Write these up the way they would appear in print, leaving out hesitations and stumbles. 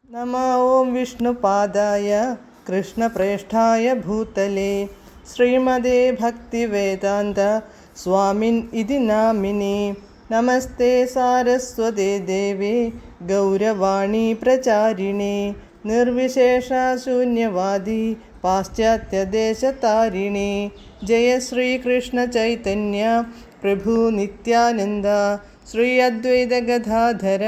नमः ॐ विष्णुपादाय कृष्णप्रेष्ठाय भूतले श्रीमदे भक्तिवेदान्त स्वामिन् इति नामिने। नमस्ते सारस्वते देवे गौरवाणी प्रचारिणे निर्विशेषशून्यवादी पाश्चात्यदेशतारिणे। जय श्रीकृष्ण चैतन्य प्रभु नित्यानन्द श्री अद्वैत गदाधर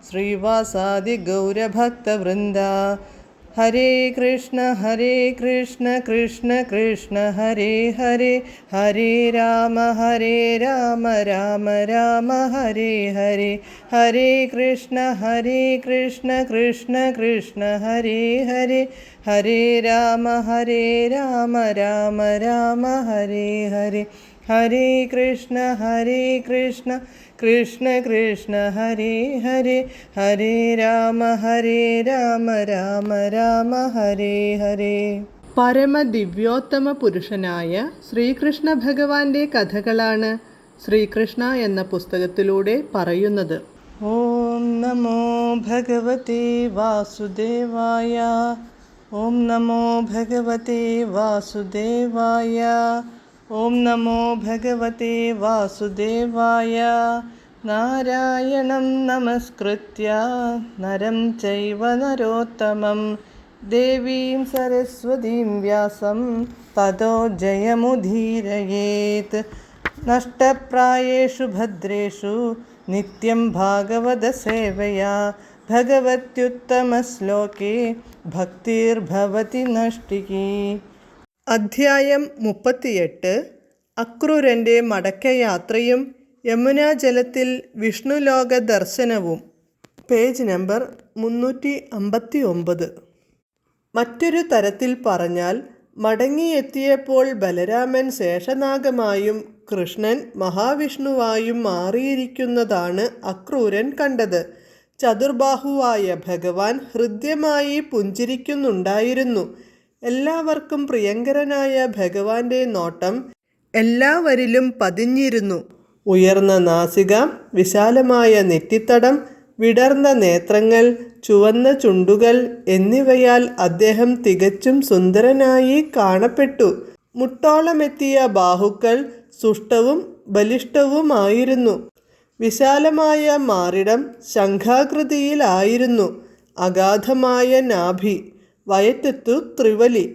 श्रीवासादि गौरभक्तवृन्द। हरे कृष्ण कृष्ण कृष्ण हरे हरे, हरे राम राम राम हरे हरे। हरे कृष्ण कृष्ण कृष्ण हरे हरे, हरे राम राम राम हरे हरे। हरे कृष्ण कृष्ण कृष्ण हरे हरे, हरे राम राम हरे हरे. പരമദിവ്യോത്തമ പുരുഷനായ ശ്രീകൃഷ്ണ ഭഗവാന്റെ കഥകളാണ് ശ്രീകൃഷ്ണ എന്ന പുസ്തകത്തിലൂടെ പറയുന്നത്. ഓം നമോ ഭഗവതേ വാസുദേവായ, ഓം നമോ ഭഗവതേ വാസുദേവായ, ഓം നമോ ഭഗവതേ വാസുദേവായ. നാരായണം നമസ്കൃത്യ നരം ചൈവ നരോത്തമം ദേവീം സരസ്വതീം വ്യാസം തതോ ജയമുദീരയേത്. നഷ്ടപ്രായേഷു ഭദ്രേഷു നിത്യം ഭാഗവത സേവയാ ഭഗവത്യുത്തമശ്ലോകേ ഭക്തിർഭവതി നഷ്ടികി. അധ്യായം 38. അക്രൂരൻ്റെ മടക്കയാത്രയും യമുനാജലത്തിൽ വിഷ്ണുലോക ദർശനവും. Page number 359. മറ്റൊരു തരത്തിൽ പറഞ്ഞാൽ, മടങ്ങിയെത്തിയപ്പോൾ ബലരാമൻ ശേഷനാഗമായും കൃഷ്ണൻ മഹാവിഷ്ണുവായും മാറിയിരിക്കുന്നതാണ് അക്രൂരൻ കണ്ടത്. ചതുർബാഹുവായ ഭഗവാൻ ഹൃദ്യമായി പുഞ്ചിരിക്കുന്നുണ്ടായിരുന്നു. എല്ലാവർക്കും പ്രിയങ്കരനായ ഭഗവാന്റെ നോട്ടം എല്ലാവരിലും പതിഞ്ഞിരുന്നു. ഉയർന്ന നാസിക, വിശാലമായ നെറ്റിത്തടം, വിടർന്ന നേത്രങ്ങൾ, ചുവന്ന ചുണ്ടുകൾ എന്നിവയാൽ അദ്ദേഹം തികച്ചും സുന്ദരനായി കാണപ്പെട്ടു. മുട്ടോളമെത്തിയ ബാഹുക്കൾ സുഷ്ടവും ബലിഷ്ഠവുമായിരുന്നു. വിശാലമായ മാറിടം ശംഖാകൃതിയിലായിരുന്നു. അഗാധമായ നാഭി, വയറ്റത്തു ത്രിവലി.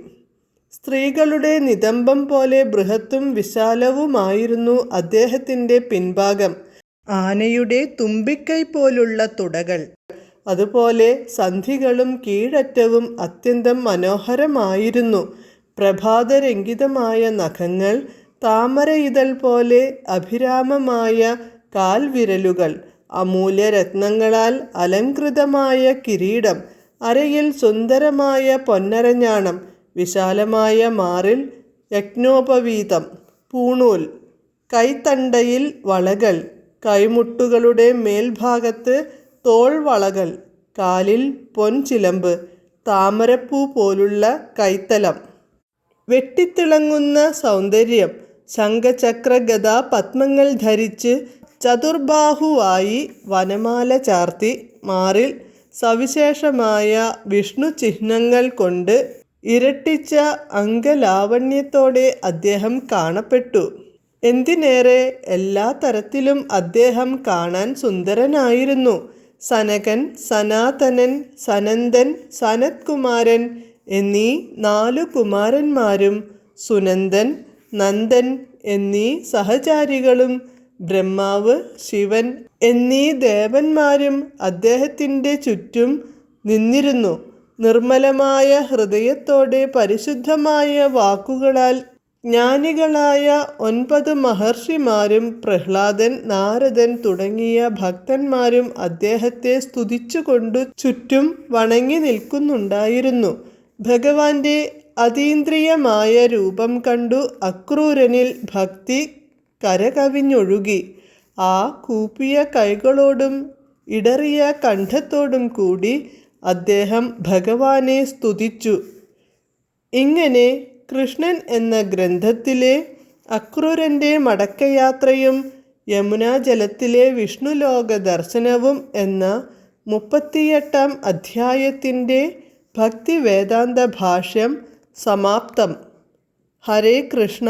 സ്ത്രീകളുടെ നിതംബം പോലെ ബൃഹത്തും വിശാലവുമായിരുന്നു അദ്ദേഹത്തിൻ്റെ പിൻഭാഗം. ആനയുടെ തുമ്പിക്കൈ പോലുള്ള തുടകൾ, അതുപോലെ സന്ധികളും കീഴറ്റവും അത്യന്തം മനോഹരമായിരുന്നു. പ്രഭാതരംഗിതമായ നഖങ്ങൾ, താമരയിതൾ പോലെ അഭിരാമമായ കാൽവിരലുകൾ, അമൂല്യരത്നങ്ങളാൽ അലങ്കൃതമായ കിരീടം, അരയിൽ സുന്ദരമായ പൊന്നരഞ്ഞാണം, വിശാലമായ മാറിൽ യജ്ഞോപവീതം, പൂണൂൽ, കൈത്തണ്ടയിൽ വളകൾ, കൈമുട്ടുകളുടെ മേൽഭാഗത്ത് തോൾവളകൾ, കാലിൽ പൊൻചിലമ്പ്, താമരപ്പൂ പോലുള്ള കൈത്തലം, വെട്ടിത്തിളങ്ങുന്ന സൗന്ദര്യം, ശംഖചക്രഗദ പത്മങ്ങൾ ധരിച്ച് ചതുർബാഹുവായി വനമാല ചാർത്തി, മാറിൽ സവിശേഷമായ വിഷ്ണു ചിഹ്നങ്ങൾ കൊണ്ട് ഇരട്ടിച്ച അംഗലാവണ്യത്തോടെ അദ്ദേഹം കാണപ്പെട്ടു. എന്തിനേറെ, എല്ലാ തരത്തിലും അദ്ദേഹം കാണാൻ സുന്ദരനായിരുന്നു. സനകൻ, സനാതനൻ, സനന്ദൻ, സനത്കുമാരൻ എന്നീ 4 കുമാരന്മാരും സുനന്ദൻ, നന്ദൻ എന്നീ സഹചാരികളും ബ്രഹ്മാവ്, ശിവൻ എന്നീ ദേവന്മാരും അദ്ദേഹത്തിൻ്റെ ചുറ്റും നിന്നിരുന്നു. നിർമ്മലമായ ഹൃദയത്തോടെ പരിശുദ്ധമായ വാക്കുകളാൽ ജ്ഞാനികളായ 9 മഹർഷിമാരും പ്രഹ്ലാദൻ, നാരദൻ തുടങ്ങിയ ഭക്തന്മാരും അദ്ദേഹത്തെ സ്തുതിച്ചുകൊണ്ടു ചുറ്റും വണങ്ങി നിൽക്കുന്നുണ്ടായിരുന്നു. ഭഗവാന്റെ അതീന്ദ്രിയമായ രൂപം കണ്ടു അക്രൂരനിൽ ഭക്തി കരകവിഞ്ഞൊഴുകി. ആ കൂപ്പിയ കൈകളോടും ഇടറിയ കണ്ഠത്തോടും കൂടി അദ്ദേഹം ഭഗവാനെ സ്തുതിച്ചു. ഇങ്ങനെ കൃഷ്ണൻ എന്ന ഗ്രന്ഥത്തിലെ അക്രൂരൻ്റെ മടക്കയാത്രയും യമുനാജലത്തിലെ വിഷ്ണുലോക ദർശനവും എന്ന 38-ാം അധ്യായത്തിൻ്റെ ഭക്തിവേദാന്ത ഭാഷ്യം സമാപ്തം. ഹരേ കൃഷ്ണ.